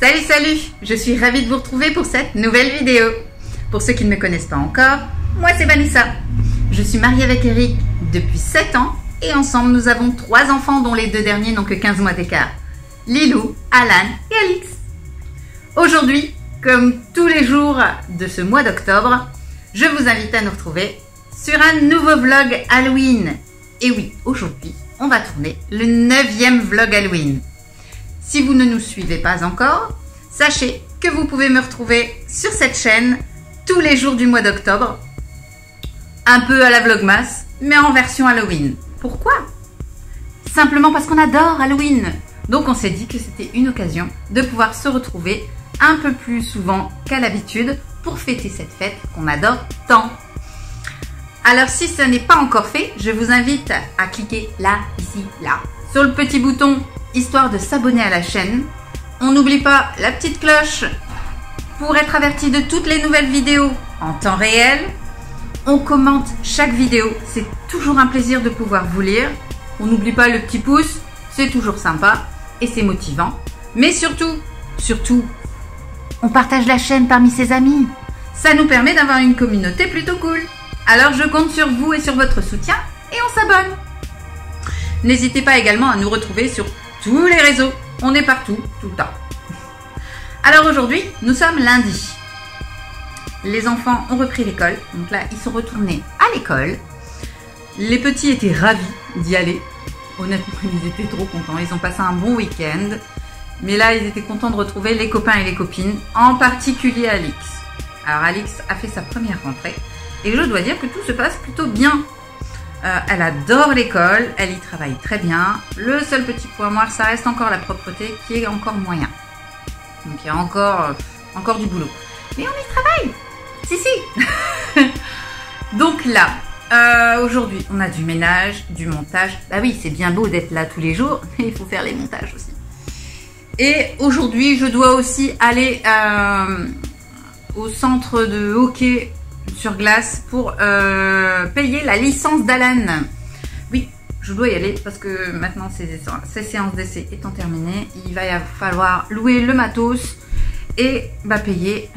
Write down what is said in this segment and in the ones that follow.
Salut, salut! Je suis ravie de vous retrouver pour cette nouvelle vidéo. Pour ceux qui ne me connaissent pas encore, moi c'est Vanessa. Je suis mariée avec Eric depuis 7 ans et ensemble nous avons 3 enfants dont les 2 derniers n'ont que 15 mois d'écart. Lilou, Alan et Alix. Aujourd'hui, comme tous les jours de ce mois d'octobre, je vous invite à nous retrouver sur un nouveau vlog Halloween. Et oui, aujourd'hui, on va tourner le 9e vlog Halloween. Si vous ne nous suivez pas encore, sachez que vous pouvez me retrouver sur cette chaîne tous les jours du mois d'octobre, un peu à la Vlogmas, mais en version Halloween. Pourquoi? Simplement parce qu'on adore Halloween. Donc on s'est dit que c'était une occasion de pouvoir se retrouver un peu plus souvent qu'à l'habitude pour fêter cette fête qu'on adore tant. Alors si ce n'est pas encore fait, je vous invite à cliquer là, ici, là, sur le petit bouton histoire de s'abonner à la chaîne. On n'oublie pas la petite cloche pour être averti de toutes les nouvelles vidéos en temps réel. On commente chaque vidéo, c'est toujours un plaisir de pouvoir vous lire. On n'oublie pas le petit pouce, c'est toujours sympa et c'est motivant. Mais surtout, on partage la chaîne parmi ses amis. Ça nous permet d'avoir une communauté plutôt cool. Alors je compte sur vous et sur votre soutien et on s'abonne. N'hésitez pas également à nous retrouver sur tous les réseaux. On est partout, tout le temps. Alors aujourd'hui, nous sommes lundi. Les enfants ont repris l'école. Donc là, ils sont retournés à l'école. Les petits étaient ravis d'y aller. Honnêtement, ils étaient trop contents. Ils ont passé un bon week-end. Mais là, ils étaient contents de retrouver les copains et les copines, en particulier Alix. Alors Alix a fait sa première rentrée. Et je dois dire que tout se passe plutôt bien. Elle adore l'école, elle y travaille très bien. Le seul petit point noir, ça reste encore la propreté qui est encore moyen. Donc il y a encore du boulot. Mais on y travaille. Si. Donc là, aujourd'hui, on a du ménage, du montage. Bah oui, c'est bien beau d'être là tous les jours, mais il faut faire les montages aussi. Et aujourd'hui, je dois aussi aller au centre de hockey sur glace pour payer la licence d'Alan. Oui, je dois y aller parce que maintenant ces séances d'essai étant terminées, il va falloir louer le matos et payer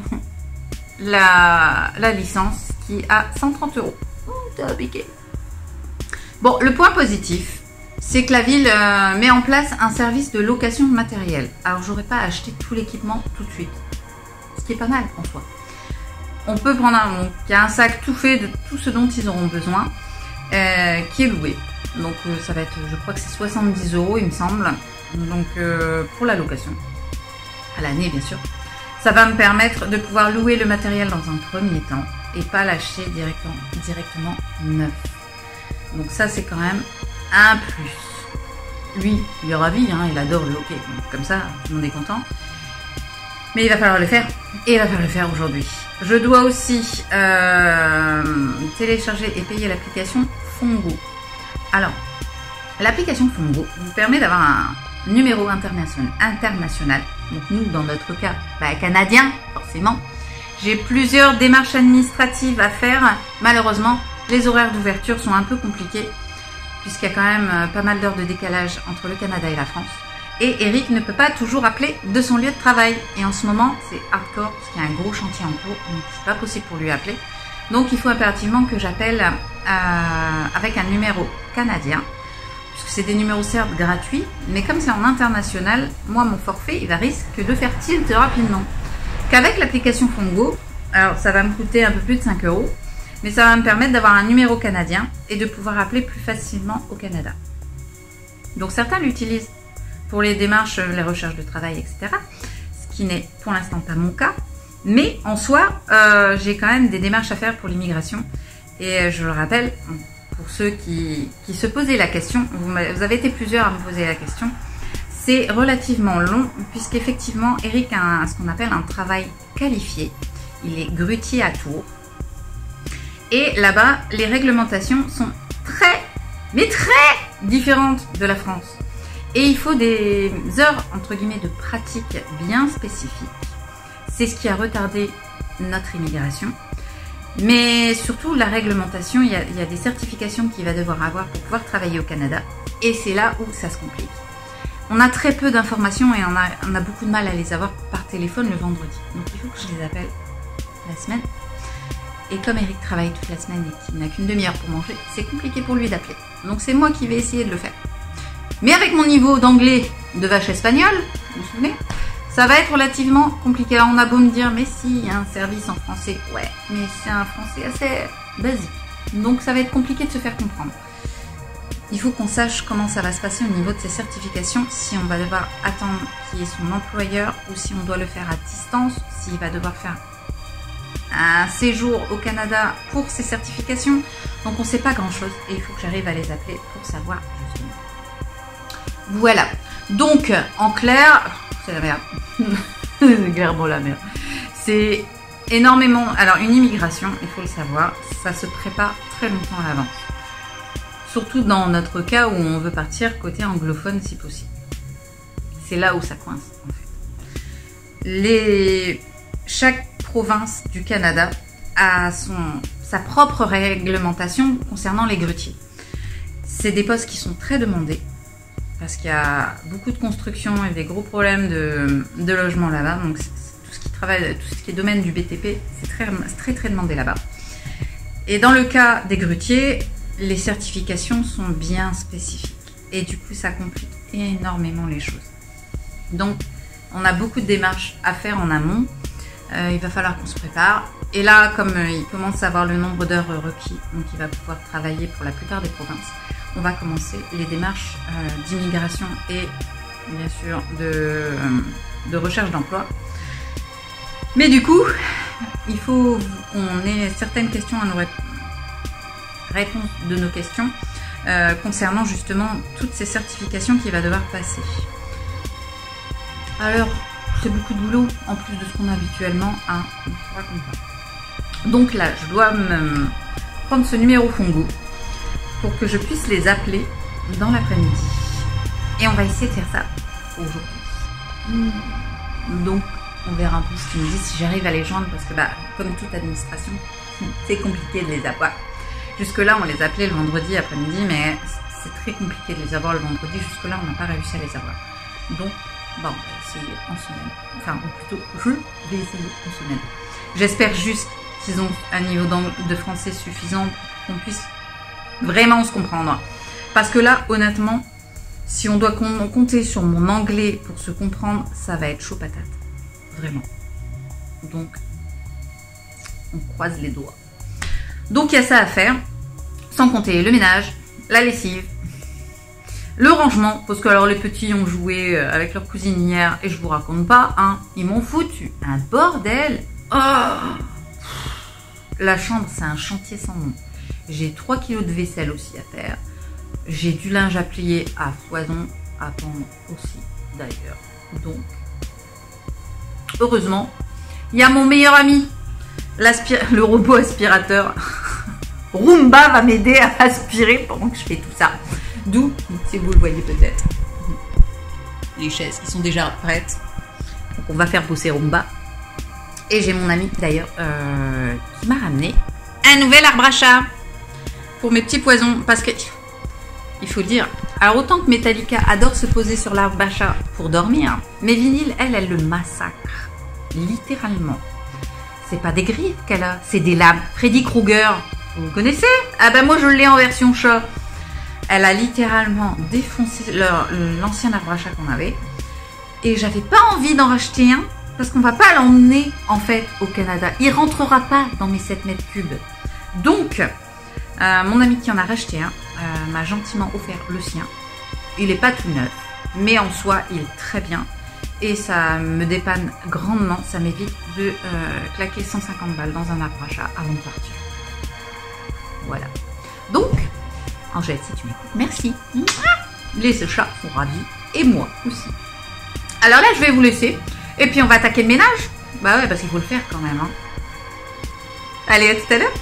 la licence qui a 130 €. Oh, t'as piqué. Bon, le point positif, c'est que la ville met en place un service de location de matériel. Alors, j'aurais pas acheté tout l'équipement tout de suite, ce qui est pas mal en soi. On peut prendre il y a un sac tout fait de tout ce dont ils auront besoin qui est loué. Donc ça va être, je crois que c'est 70 € il me semble. Donc pour la location, à l'année bien sûr. Ça va me permettre de pouvoir louer le matériel dans un premier temps et pas l'acheter directement neuf. Donc ça c'est quand même un plus. Lui, il est ravi, hein, il adore le hockey. Donc, comme ça, tout le monde est content. Mais il va falloir le faire. Et il va falloir le faire aujourd'hui. Je dois aussi télécharger et payer l'application Fongo. Alors, l'application Fongo vous permet d'avoir un numéro international. Donc nous, dans notre cas, canadien, forcément. J'ai plusieurs démarches administratives à faire. Malheureusement, les horaires d'ouverture sont un peu compliqués, puisqu'il y a quand même pas mal d'heures de décalage entre le Canada et la France. Et Eric ne peut pas toujours appeler de son lieu de travail. Et en ce moment, c'est hardcore parce qu'il y a un gros chantier en cours. Donc, c'est pas possible pour lui appeler. Donc, il faut impérativement que j'appelle avec un numéro canadien. Puisque c'est des numéros certes gratuits. Mais comme c'est en international, moi, mon forfait, il risque de faire tilt rapidement. Qu'avec l'application Fongo, alors ça va me coûter un peu plus de 5 €. Mais ça va me permettre d'avoir un numéro canadien et de pouvoir appeler plus facilement au Canada. Donc, certains l'utilisent pour les démarches, les recherches de travail, etc. Ce qui n'est pour l'instant pas mon cas. Mais en soi, j'ai quand même des démarches à faire pour l'immigration. Et je le rappelle, pour ceux qui se posaient la question, vous avez été plusieurs à me poser la question, c'est relativement long puisqu'effectivement, Eric a ce qu'on appelle un travail qualifié. Il est grutier à Tours. Et là-bas, les réglementations sont très différentes de la France. Et il faut des heures, entre guillemets, de pratique bien spécifiques. C'est ce qui a retardé notre immigration. Mais surtout, la réglementation, il y a des certifications qu'il va devoir avoir pour pouvoir travailler au Canada. Et c'est là où ça se complique. on a très peu d'informations et on a beaucoup de mal à les avoir par téléphone le vendredi. Donc il faut que je les appelle la semaine. Et comme Eric travaille toute la semaine et qu'il n'a qu'une demi-heure pour manger, c'est compliqué pour lui d'appeler. Donc c'est moi qui vais essayer de le faire. Mais avec mon niveau d'anglais de vache espagnole, vous vous souvenez, ça va être relativement compliqué. Alors on a beau me dire, mais si, il y a un service en français. Ouais, mais c'est un français assez basique. Donc ça va être compliqué de se faire comprendre. Il faut qu'on sache comment ça va se passer au niveau de ces certifications, si on va devoir attendre qu'il y ait son employeur ou si on doit le faire à distance, s'il va devoir faire un séjour au Canada pour ces certifications. Donc on ne sait pas grand chose et il faut que j'arrive à les appeler pour savoir justement. Voilà. Donc en clair, c'est la merde. C'est clairement la merde. C'est énormément. Alors une immigration, il faut le savoir, ça se prépare très longtemps à l'avance. Surtout dans notre cas où on veut partir côté anglophone si possible. C'est là où ça coince en fait. Chaque province du Canada a sa propre réglementation concernant les grutiers. C'est des postes qui sont très demandés parce qu'il y a beaucoup de construction et des gros problèmes de logement là-bas. Donc tout ce qui est domaine du BTP, c'est très demandé là-bas. Et dans le cas des grutiers, les certifications sont bien spécifiques et du coup ça complique énormément les choses. Donc on a beaucoup de démarches à faire en amont, il va falloir qu'on se prépare et là comme il commence à avoir le nombre d'heures requis, donc il va pouvoir travailler pour la plupart des provinces, on va commencer les démarches d'immigration et bien sûr de recherche d'emploi. Mais du coup il faut qu'on ait certaines questions à nous réponse de nos questions concernant justement toutes ces certifications qu'il va devoir passer. Alors, c'est beaucoup de boulot en plus de ce qu'on a habituellement. Hein, on ne raconte pas. Donc là, je dois me prendre ce numéro Fongo pour que je puisse les appeler dans l'après-midi. Et on va essayer de faire ça aujourd'hui. Donc, on verra un peu ce qu'ils me disent si j'arrive à les joindre parce que, comme toute administration, c'est compliqué de les avoir. Jusque-là, on les appelait le vendredi après-midi, mais c'est très compliqué de les avoir le vendredi. Jusque-là, on n'a pas réussi à les avoir. Donc, on va essayer en semaine. Enfin, ou plutôt, je vais essayer en semaine. J'espère juste qu'ils ont un niveau de français suffisant pour qu'on puisse vraiment se comprendre. Parce que là, honnêtement, si on doit compter sur mon anglais pour se comprendre, ça va être chaud patate. Vraiment. Donc, on croise les doigts. Donc il y a ça à faire, sans compter le ménage, la lessive, le rangement, parce que alors les petits ont joué avec leur cousine hier et je vous raconte pas, hein, ils m'ont foutu un bordel. Oh, la chambre c'est un chantier sans nom. J'ai 3 kilos de vaisselle aussi à faire, j'ai du linge à plier à foison, à tendre aussi d'ailleurs. Donc heureusement, il y a mon meilleur ami. Le robot aspirateur Roomba va m'aider à aspirer pendant que je fais tout ça. D'où, si vous le voyez peut-être, les chaises qui sont déjà prêtes. Donc on va faire bosser Roomba. Et j'ai mon ami d'ailleurs qui m'a ramené un nouvel arbre à chat pour mes petits poisons. Parce que, il faut le dire, alors autant que Metallica adore se poser sur l'arbre à chat pour dormir, mais Vinyl, elle le massacre. Littéralement. C'est pas des griffes qu'elle a, c'est des lames. Freddy Krueger, vous connaissez? Ah ben moi je l'ai en version chat. Elle a littéralement défoncé l'ancien arbre à chat qu'on avait. Et j'avais pas envie d'en racheter un parce qu'on va pas l'emmener en fait au Canada. Il rentrera pas dans mes 7 mètres cubes. Donc, mon ami qui en a racheté un m'a gentiment offert le sien. Il est pas tout neuf, mais en soi il est très bien. Et ça me dépanne grandement, ça m'évite de claquer 150 balles dans un arbre à chat avant de partir. Voilà. Donc, Angèle, si tu m'écoutes, merci. Les chats sont ravis et moi aussi. Alors là, je vais vous laisser. Et puis, on va attaquer le ménage. Bah ouais, parce qu'il faut le faire quand même. Hein. Allez, à tout à l'heure.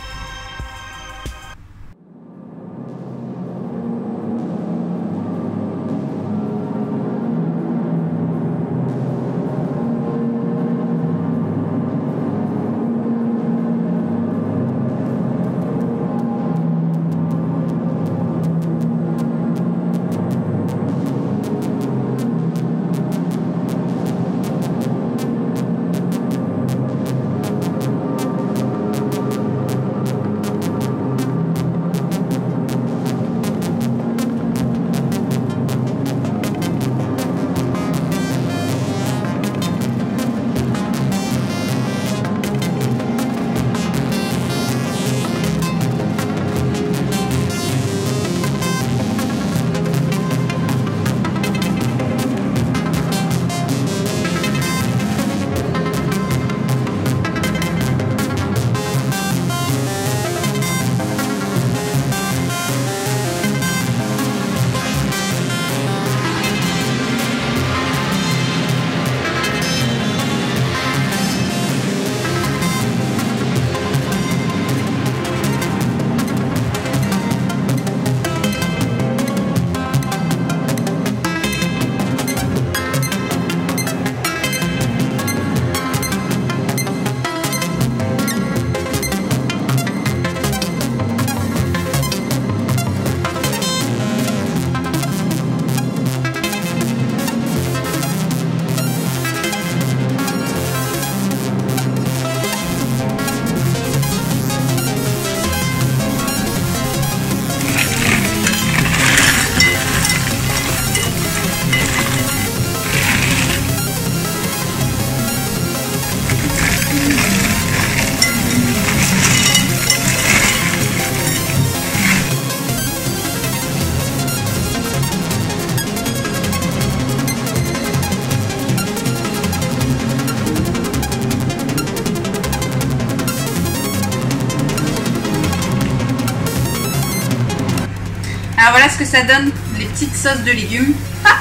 Alors voilà ce que ça donne, les petites sauces de légumes. Ah,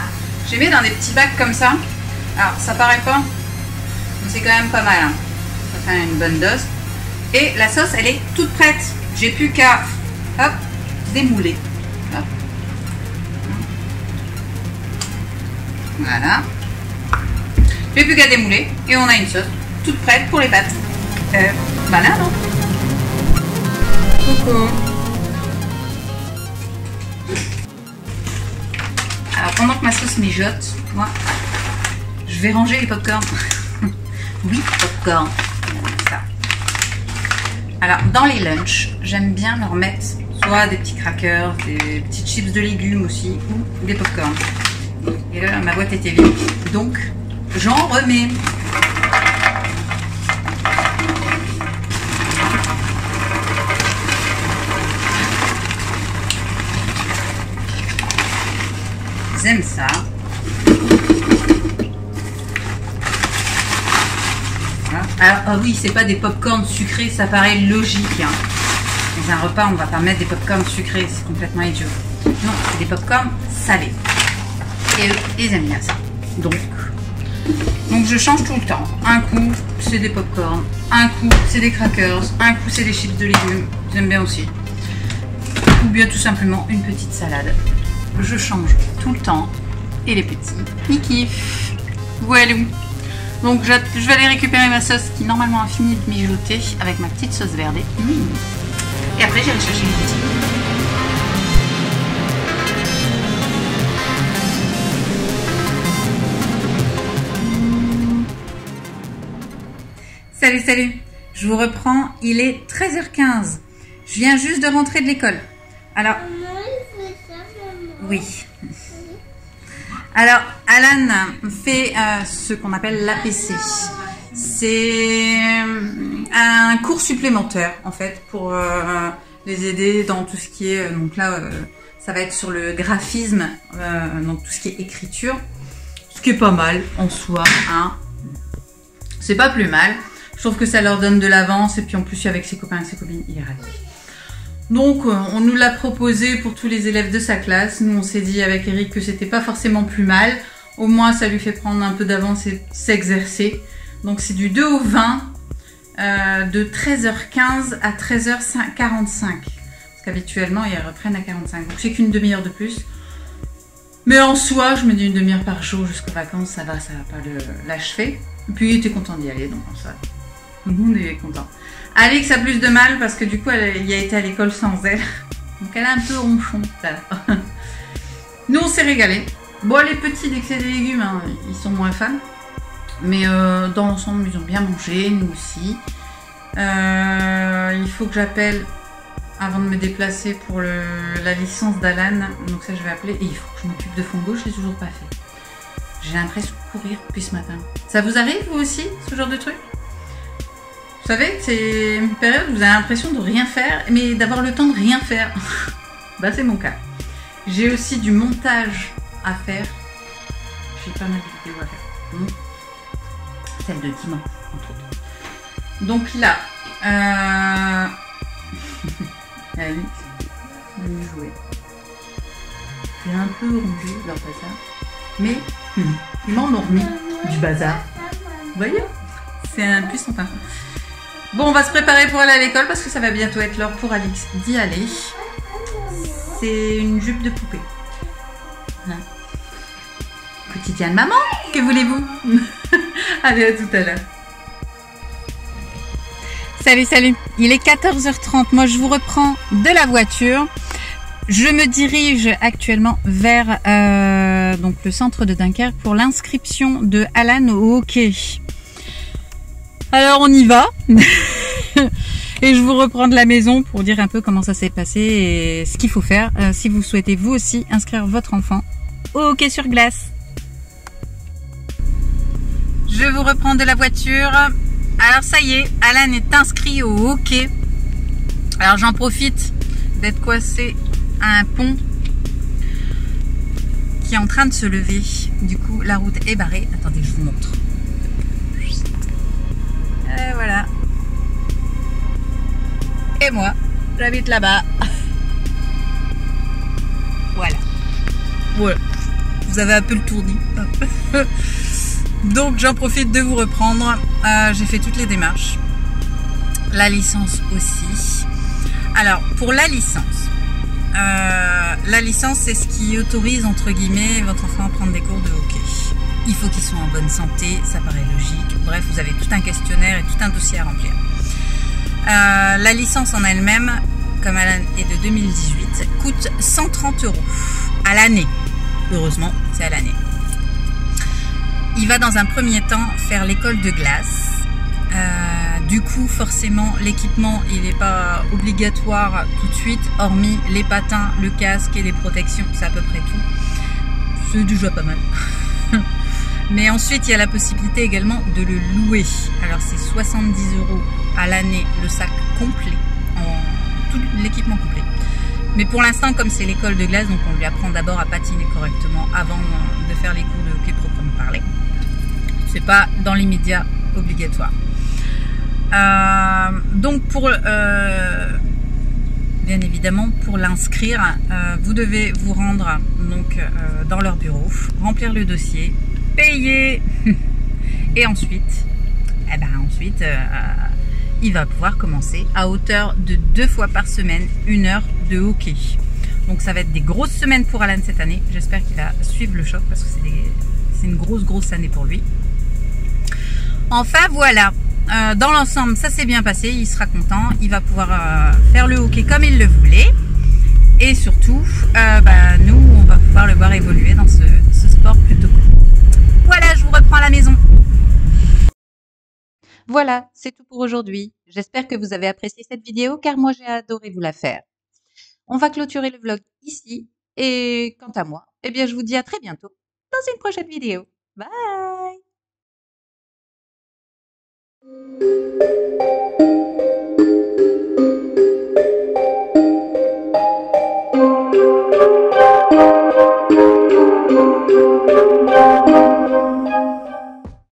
j'ai mis dans des petits bacs comme ça. Alors ça paraît pas, mais c'est quand même pas mal. Hein. Ça fait une bonne dose. Et la sauce, elle est toute prête. J'ai plus qu'à, hop, démouler. Hop. Voilà. J'ai plus qu'à démouler et on a une sauce toute prête pour les pâtes. Banane, non? Coucou. Alors pendant que ma sauce mijote, moi, je vais ranger les popcorn. Oui, popcorn. Ça. Alors dans les lunchs, j'aime bien leur mettre soit des petits crackers, des petites chips de légumes aussi, ou des popcorn. Et là, ma boîte était vide, donc j'en remets. J'aime ça. Voilà. Alors, ah oui, c'est pas des pop-corn sucrés, ça paraît logique. Hein. Dans un repas, on va pas mettre des pop-corn sucrés, c'est complètement idiot. Non, c'est des pop-corn salés. Et eux, ils aiment bien ça. Donc je change tout le temps. Un coup, c'est des pop-corn. Un coup, c'est des crackers. Un coup, c'est des chips de légumes. J'aime bien aussi. Ou bien tout simplement une petite salade. Je change tout le temps. Et les petits, ils kiffent. Voilà. Donc je vais aller récupérer ma sauce qui normalement a fini de mijoter avec ma petite sauce verdée. Et après, j'irai chercher les petits. Salut, salut. Je vous reprends. Il est 13h15. Je viens juste de rentrer de l'école. Alors, oui. Alors, Alan fait ce qu'on appelle l'APC. C'est un cours supplémentaire, en fait, pour les aider dans tout ce qui est... donc là, ça va être sur le graphisme, donc tout ce qui est écriture. Ce qui est pas mal, en soi. Hein. C'est pas plus mal. Je trouve que ça leur donne de l'avance. Et puis en plus, avec ses copains et ses copines, il est ravi. Donc, on nous l'a proposé pour tous les élèves de sa classe. Nous, on s'est dit avec Eric que c'était pas forcément plus mal. Au moins, ça lui fait prendre un peu d'avance et s'exercer. Donc, c'est du 2 au 20, de 13h15 à 13h45. Parce qu'habituellement, ils reprennent à 45. Donc, c'est qu'une demi-heure de plus. Mais en soi, je me dis une demi-heure par jour jusqu'aux vacances, ça va pas l'achever. Et puis, il était content d'y aller, donc ça, tout le monde est content. Alix a plus de mal parce que du coup, elle y a été à l'école sans elle. Donc, elle a un peu ronchon. Nous, on s'est régalé. Bon, les petits, dès que c'est des légumes, hein, ils sont moins fans. Mais dans l'ensemble, ils ont bien mangé, nous aussi. Il faut que j'appelle avant de me déplacer pour la licence d'Alan. Donc ça, je vais appeler. Et il faut que je m'occupe de fond gauche, je l'ai toujours pas fait. J'ai l'impression de courir depuis ce matin. Ça vous arrive, vous aussi, ce genre de truc? Vous savez, c'est une période où vous avez l'impression de rien faire, mais d'avoir le temps de rien faire. Bah, c'est mon cas. J'ai aussi du montage à faire. J'ai pas mal de vidéos à faire. Celle de dimanche, entre autres. Donc là, Alix, venu jouer. J'ai un peu rongé leur bazar, mais ils m'en ont remis du bazar. Vous voyez? C'est un puissant pain. Bon, on va se préparer pour aller à l'école parce que ça va bientôt être l'heure pour Alix d'y aller. C'est une jupe de poupée. Hein? Quotidien de maman, que voulez-vous? Allez, à tout à l'heure. Salut, salut. Il est 14h30. Moi, je vous reprends de la voiture. Je me dirige actuellement vers donc le centre de Dunkerque pour l'inscription de Alan au hockey. Alors, on y va. Et je vous reprends de la maison pour dire un peu comment ça s'est passé et ce qu'il faut faire si vous souhaitez vous aussi inscrire votre enfant au hockey sur glace. Je vous reprends de la voiture. Alors ça y est, Alan est inscrit au hockey. Alors j'en profite d'être coincé à un pont qui est en train de se lever. Du coup, la route est barrée. Attendez, je vous montre. Et voilà. Et moi, j'habite là-bas. Voilà, vous avez un peu le tournis. Donc j'en profite de vous reprendre. J'ai fait toutes les démarches. La licence aussi. Alors pour la licence c'est ce qui autorise entre guillemets votre enfant à prendre des cours de hockey. Il faut qu'il soit en bonne santé, ça paraît logique. Bref, vous avez tout un questionnaire et tout un dossier à remplir. La licence en elle-même, comme elle est de 2018, coûte 130 € à l'année. Heureusement, c'est à l'année. Il va dans un premier temps faire l'école de glace. Du coup, forcément, l'équipement, il n'est pas obligatoire tout de suite, hormis les patins, le casque et les protections, c'est à peu près tout. C'est déjà pas mal. Mais ensuite, il y a la possibilité également de le louer. Alors, c'est 70 € à l'année, le sac complet, tout l'équipement complet. Mais pour l'instant, comme c'est l'école de glace, donc on lui apprend d'abord à patiner correctement avant de faire les cours de hockey proprement parler. C'est pas dans l'immédiat obligatoire. Donc pour bien évidemment pour l'inscrire, vous devez vous rendre donc dans leur bureau, remplir le dossier, payer et ensuite il va pouvoir commencer à hauteur de 2 fois par semaine 1 heure de hockey. Donc ça va être des grosses semaines pour Alan cette année. J'espère qu'il va suivre le choc parce que c'est une grosse année pour lui. Enfin voilà. Dans l'ensemble, ça s'est bien passé, il sera content, il va pouvoir faire le hockey comme il le voulait. Et surtout, nous, on va pouvoir le voir évoluer dans ce sport plutôt cool. Voilà, je vous reprends à la maison. Voilà, c'est tout pour aujourd'hui. J'espère que vous avez apprécié cette vidéo car moi j'ai adoré vous la faire. On va clôturer le vlog ici. Et quant à moi, eh bien je vous dis à très bientôt dans une prochaine vidéo. Bye!